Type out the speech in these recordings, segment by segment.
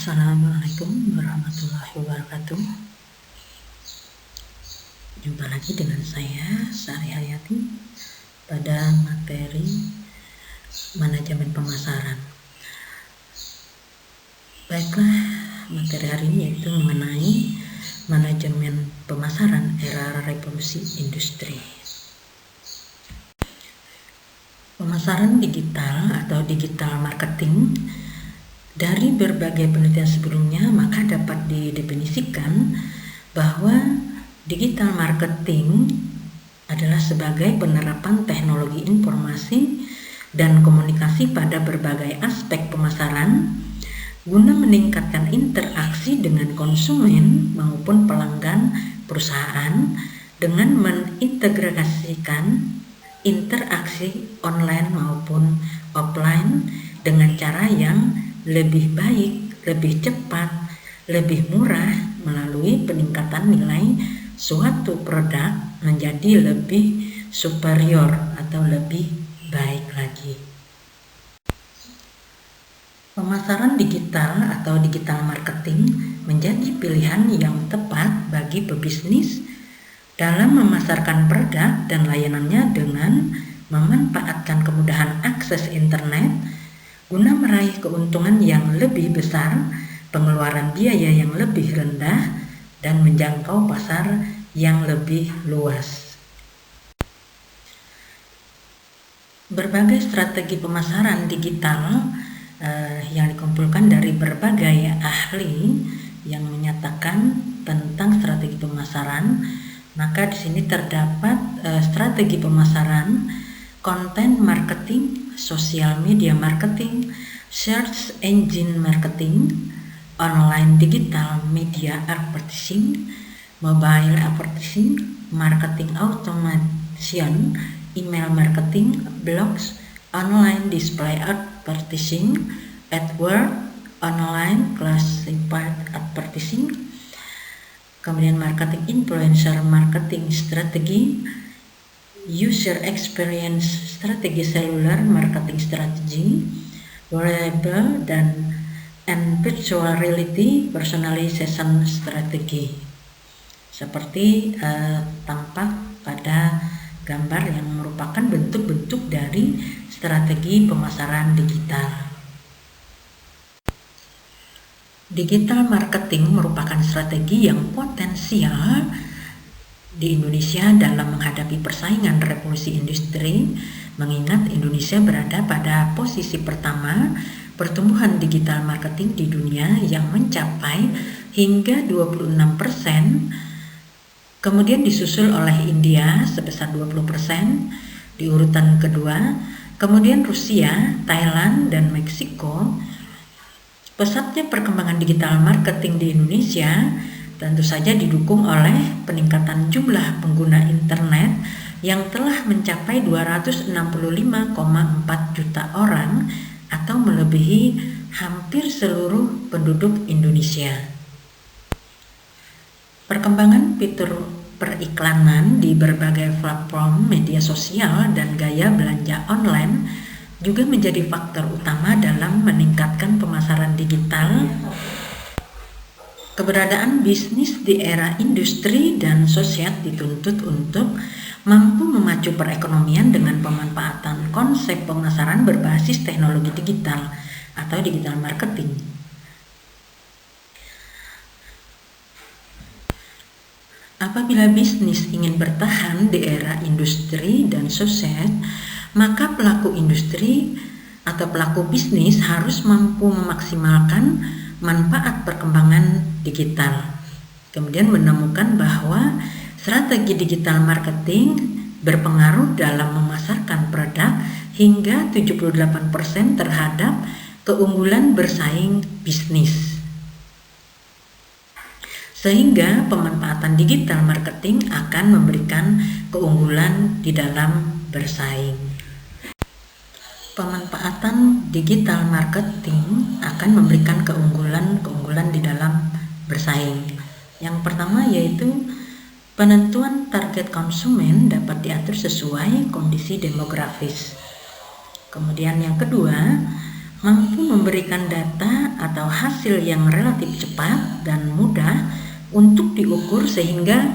Assalamualaikum warahmatullahi wabarakatuh. Jumpa lagi dengan saya, Sari Hayati, pada materi manajemen pemasaran. Baiklah, materi hari ini yaitu mengenai manajemen pemasaran era revolusi industri. Pemasaran digital atau digital marketing dari berbagai penelitian sebelumnya maka dapat didefinisikan bahwa digital marketing adalah sebagai penerapan teknologi informasi dan komunikasi pada berbagai aspek pemasaran guna meningkatkan interaksi dengan konsumen maupun pelanggan perusahaan dengan mengintegrasikan interaksi online maupun offline dengan cara yang lebih baik, lebih cepat, lebih murah melalui peningkatan nilai suatu produk menjadi lebih superior atau lebih baik lagi. Pemasaran digital atau digital marketing menjadi pilihan yang tepat bagi pebisnis dalam memasarkan produk dan layanannya dengan memanfaatkan kemudahan akses internet guna meraih keuntungan yang lebih besar, pengeluaran biaya yang lebih rendah, dan menjangkau pasar yang lebih luas. Berbagai strategi pemasaran digital yang dikumpulkan dari berbagai ahli yang menyatakan tentang strategi pemasaran, maka di sini terdapat strategi pemasaran, content marketing, social media marketing, search engine marketing, online digital media advertising, mobile advertising, marketing automation, email marketing, blogs, online display advertising, AdWords, online classified advertising, kemudian marketing influencer marketing strategi, user experience strategi, cellular marketing strategi, wearable and virtual reality personalization strategi. Seperti tampak pada gambar yang merupakan bentuk-bentuk dari strategi pemasaran digital. Digital marketing merupakan strategi yang potensial di Indonesia dalam menghadapi persaingan revolusi industri, mengingat Indonesia berada pada posisi pertama pertumbuhan digital marketing di dunia yang mencapai hingga 26%, kemudian disusul oleh India sebesar 20%, di urutan kedua, kemudian Rusia, Thailand, dan Meksiko. Pesatnya perkembangan digital marketing di Indonesia tentu saja didukung oleh peningkatan jumlah pengguna internet yang telah mencapai 265,4 juta orang atau melebihi hampir seluruh penduduk Indonesia. Perkembangan fitur periklanan di berbagai platform media sosial dan gaya belanja online juga menjadi faktor utama dalam meningkatkan pemasaran digital. Keberadaan bisnis di era industri dan sosial dituntut untuk mampu memacu perekonomian dengan pemanfaatan konsep pemasaran berbasis teknologi digital atau digital marketing. Apabila bisnis ingin bertahan di era industri dan sosial, maka pelaku industri atau pelaku bisnis harus mampu memaksimalkan manfaat perkembangan digital. Kemudian menemukan bahwa strategi digital marketing berpengaruh dalam memasarkan produk hingga 78% terhadap keunggulan bersaing bisnis. Sehingga pemanfaatan digital marketing akan memberikan keunggulan di dalam bersaing. Pemanfaatan digital marketing akan memberikan keunggulan di dalam bersaing. Yang pertama yaitu penentuan target konsumen dapat diatur sesuai kondisi demografis. Kemudian yang kedua, mampu memberikan data atau hasil yang relatif cepat dan mudah untuk diukur sehingga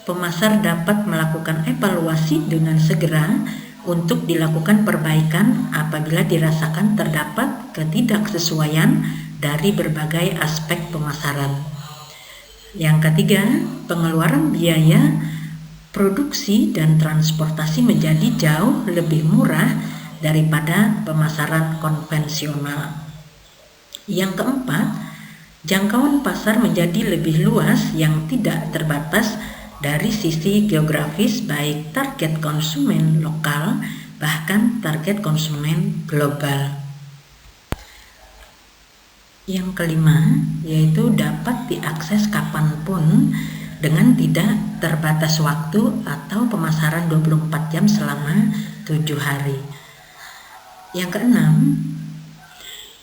pemasar dapat melakukan evaluasi dengan segera untuk dilakukan perbaikan apabila dirasakan terdapat ketidaksesuaian dari berbagai aspek pemasaran. Yang ketiga, pengeluaran biaya produksi dan transportasi menjadi jauh lebih murah daripada pemasaran konvensional. Yang keempat, jangkauan pasar menjadi lebih luas yang tidak terbatas dari sisi geografis, baik target konsumen lokal bahkan target konsumen global. Yang kelima, yaitu dapat diakses kapanpun dengan tidak terbatas waktu atau pemasaran 24 jam selama 7 hari. Yang keenam,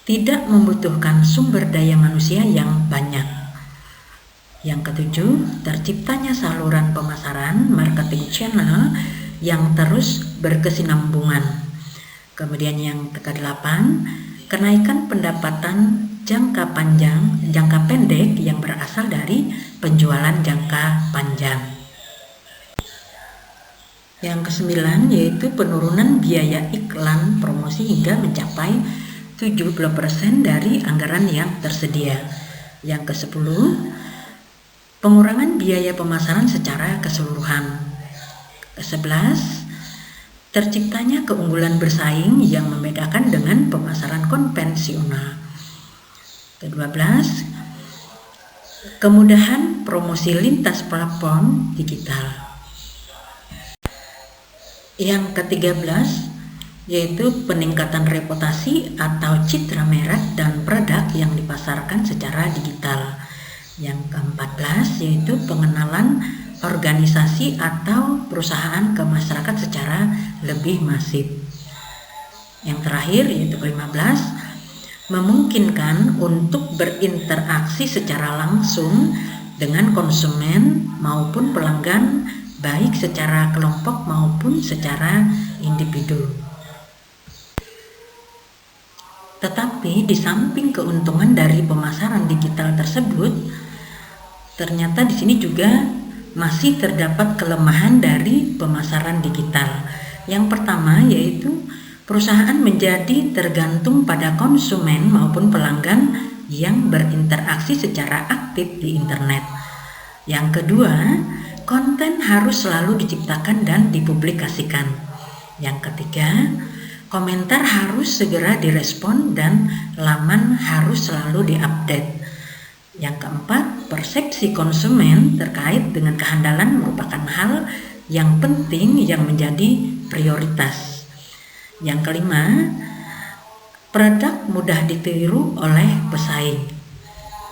tidak membutuhkan sumber daya manusia yang banyak. Yang ketujuh, terciptanya saluran pemasaran marketing channel yang terus berkesinambungan. Kemudian yang kedelapan, kenaikan pendapatan jangka pendek yang berasal dari penjualan jangka panjang. Yang kesembilan, yaitu penurunan biaya iklan promosi hingga mencapai 70% dari anggaran yang tersedia. Yang kesepuluh, pengurangan biaya pemasaran secara keseluruhan. Ke-11, terciptanya keunggulan bersaing yang membedakan dengan pemasaran konvensional. Ke-12, kemudahan promosi lintas platform digital. Yang ke-13, yaitu peningkatan reputasi atau citra merek dan produk yang dipasarkan secara digital. Yang ke-14, yaitu pengenalan organisasi atau perusahaan ke masyarakat secara lebih masif. Yang terakhir, yaitu ke-15, memungkinkan untuk berinteraksi secara langsung dengan konsumen maupun pelanggan, baik secara kelompok maupun secara individu. Tetapi di samping keuntungan dari pemasaran digital tersebut, ternyata di sini juga masih terdapat kelemahan dari pemasaran digital. Yang pertama, yaitu perusahaan menjadi tergantung pada konsumen maupun pelanggan yang berinteraksi secara aktif di internet. Yang kedua, konten harus selalu diciptakan dan dipublikasikan. Yang ketiga, komentar harus segera direspon dan laman harus selalu diupdate. Yang keempat, persepsi konsumen terkait dengan kehandalan merupakan hal yang penting yang menjadi prioritas. Yang kelima, produk mudah ditiru oleh pesaing.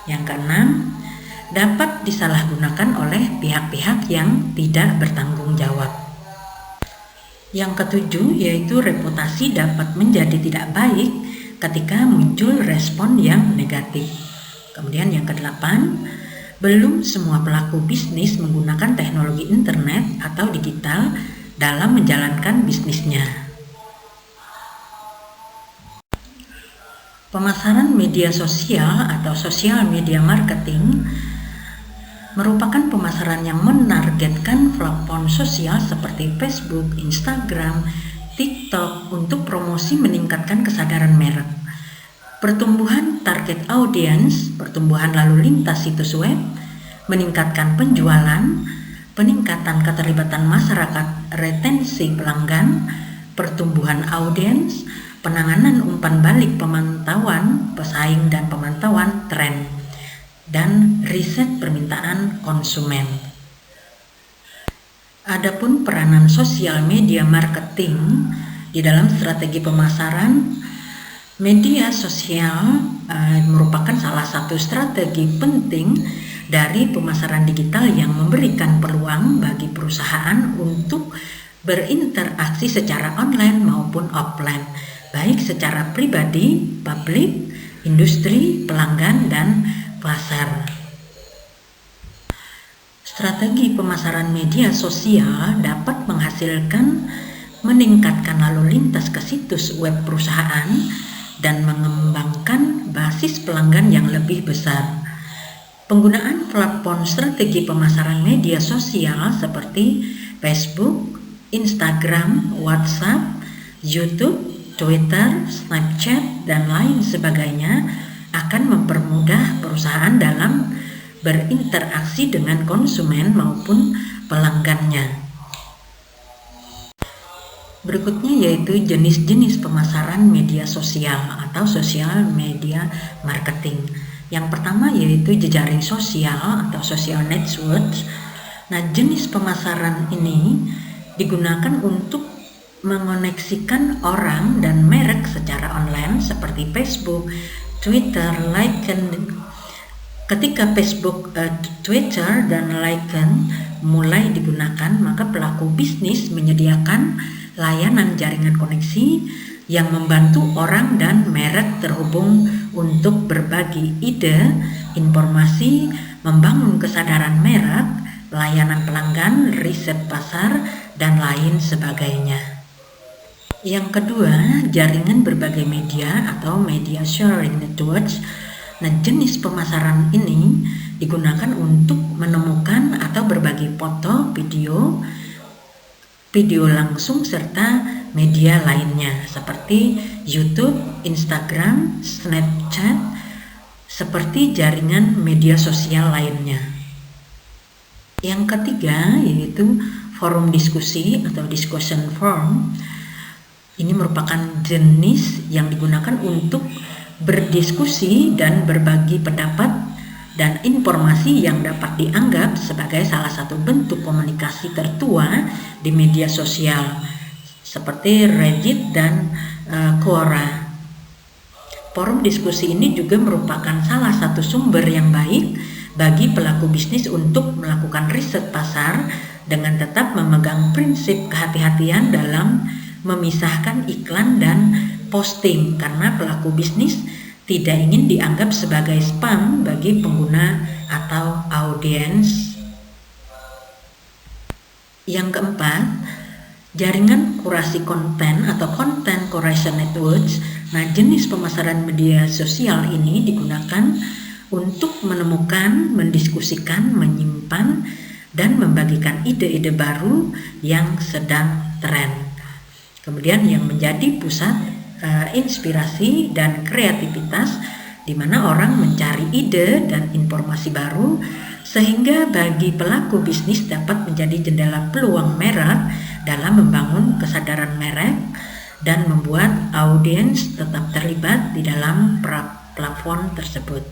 Yang keenam, dapat disalahgunakan oleh pihak-pihak yang tidak bertanggung jawab. Yang ketujuh, yaitu reputasi dapat menjadi tidak baik ketika muncul respon yang negatif. Kemudian yang kedelapan, belum semua pelaku bisnis menggunakan teknologi internet atau digital dalam menjalankan bisnisnya. Pemasaran media sosial atau social media marketing merupakan pemasaran yang menargetkan platform sosial seperti Facebook, Instagram, TikTok untuk promosi meningkatkan kesadaran merek, pertumbuhan target audience, pertumbuhan lalu lintas situs web, meningkatkan penjualan, peningkatan keterlibatan masyarakat, retensi pelanggan, pertumbuhan audiens, penanganan umpan balik pemantauan pesaing dan pemantauan tren, dan riset permintaan konsumen. Adapun peranan sosial media marketing di dalam strategi pemasaran, media sosial merupakan salah satu strategi penting dari pemasaran digital yang memberikan peluang bagi perusahaan untuk berinteraksi secara online maupun offline, baik secara pribadi, publik, industri, pelanggan, dan pasar. Strategi pemasaran media sosial dapat menghasilkan meningkatkan lalu lintas ke situs web perusahaan dan mengembangkan basis pelanggan yang lebih besar. Penggunaan platform strategi pemasaran media sosial seperti Facebook, Instagram, WhatsApp, YouTube, Twitter, Snapchat, dan lain sebagainya akan mempermudah perusahaan dalam berinteraksi dengan konsumen maupun pelanggannya. Berikutnya yaitu jenis-jenis pemasaran media sosial atau social media marketing. Yang pertama yaitu jejaring sosial atau social networks. Nah, jenis pemasaran ini digunakan untuk mengoneksikan orang dan merek secara online seperti Facebook, Twitter, LinkedIn. Ketika Facebook, Twitter, dan LinkedIn mulai digunakan, maka pelaku bisnis menyediakan layanan jaringan koneksi yang membantu orang dan merek terhubung untuk berbagi ide, informasi, membangun kesadaran merek, layanan pelanggan, riset pasar, dan lain sebagainya. Yang kedua, jaringan berbagai media atau media sharing networks. Nah, jenis pemasaran ini digunakan untuk menemukan atau berbagi foto, video langsung, serta media lainnya seperti YouTube, Instagram, Snapchat, seperti jaringan media sosial lainnya. Yang ketiga yaitu forum diskusi atau discussion forum. Ini merupakan jenis yang digunakan untuk berdiskusi dan berbagi pendapat dan informasi yang dapat dianggap sebagai salah satu bentuk komunikasi tertua di media sosial seperti Reddit dan Quora. Forum diskusi ini juga merupakan salah satu sumber yang baik bagi pelaku bisnis untuk melakukan riset pasar dengan tetap memegang prinsip kehati-hatian dalam memisahkan iklan dan posting, karena pelaku bisnis tidak ingin dianggap sebagai spam bagi pengguna atau audiens. Yang keempat, jaringan kurasi konten atau content curation networks. Nah, jenis pemasaran media sosial ini digunakan untuk menemukan, mendiskusikan, menyimpan, dan membagikan ide-ide baru yang sedang tren. Kemudian yang menjadi pusat inspirasi dan kreativitas di mana orang mencari ide dan informasi baru, sehingga bagi pelaku bisnis dapat menjadi jendela peluang merek dalam membangun kesadaran merek dan membuat audiens tetap terlibat di dalam platform tersebut.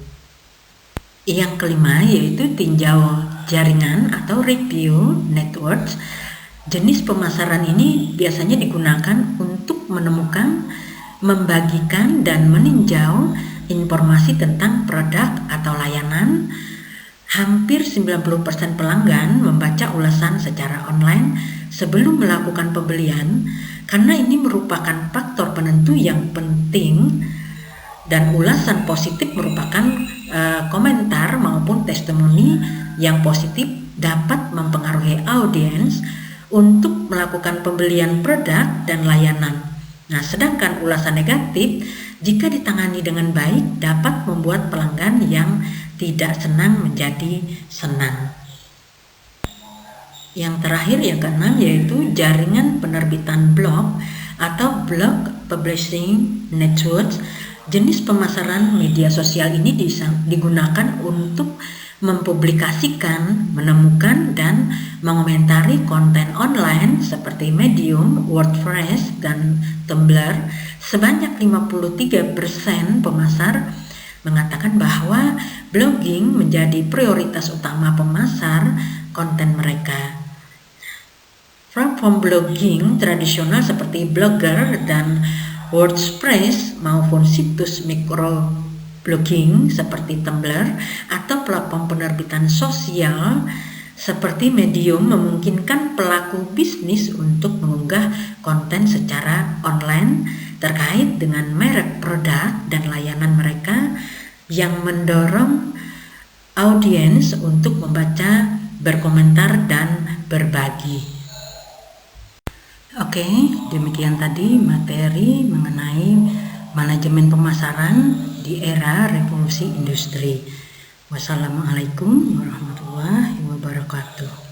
Yang kelima yaitu tinjau jaringan atau review networks. Jenis pemasaran ini biasanya digunakan untuk menemukan, membagikan, dan meninjau informasi tentang produk atau layanan. Hampir 90% pelanggan membaca ulasan secara online sebelum melakukan pembelian, karena ini merupakan faktor penentu yang penting, dan ulasan positif merupakan komentar maupun testimoni yang positif dapat mempengaruhi audiens untuk melakukan pembelian produk dan layanan. Nah, sedangkan ulasan negatif jika ditangani dengan baik dapat membuat pelanggan yang tidak senang menjadi senang. Yang terakhir yang keenam yaitu jaringan penerbitan blog atau blog publishing networks. Jenis pemasaran media sosial ini digunakan untuk mempublikasikan, menemukan, dan mengomentari konten online seperti Medium, WordPress, dan Tumblr. Sebanyak 53% pemasar mengatakan bahwa blogging menjadi prioritas utama pemasar konten mereka. Platform blogging tradisional seperti Blogger dan WordPress maupun situs microblogging seperti Tumblr atau platform penerbitan sosial seperti Medium memungkinkan pelaku bisnis untuk mengunggah konten secara online terkait dengan merek produk dan layanan mereka yang mendorong audiens untuk membaca, berkomentar, dan berbagi. Oke, demikian tadi materi mengenai manajemen pemasaran di era revolusi industri. Wassalamualaikum warahmatullahi wabarakatuh.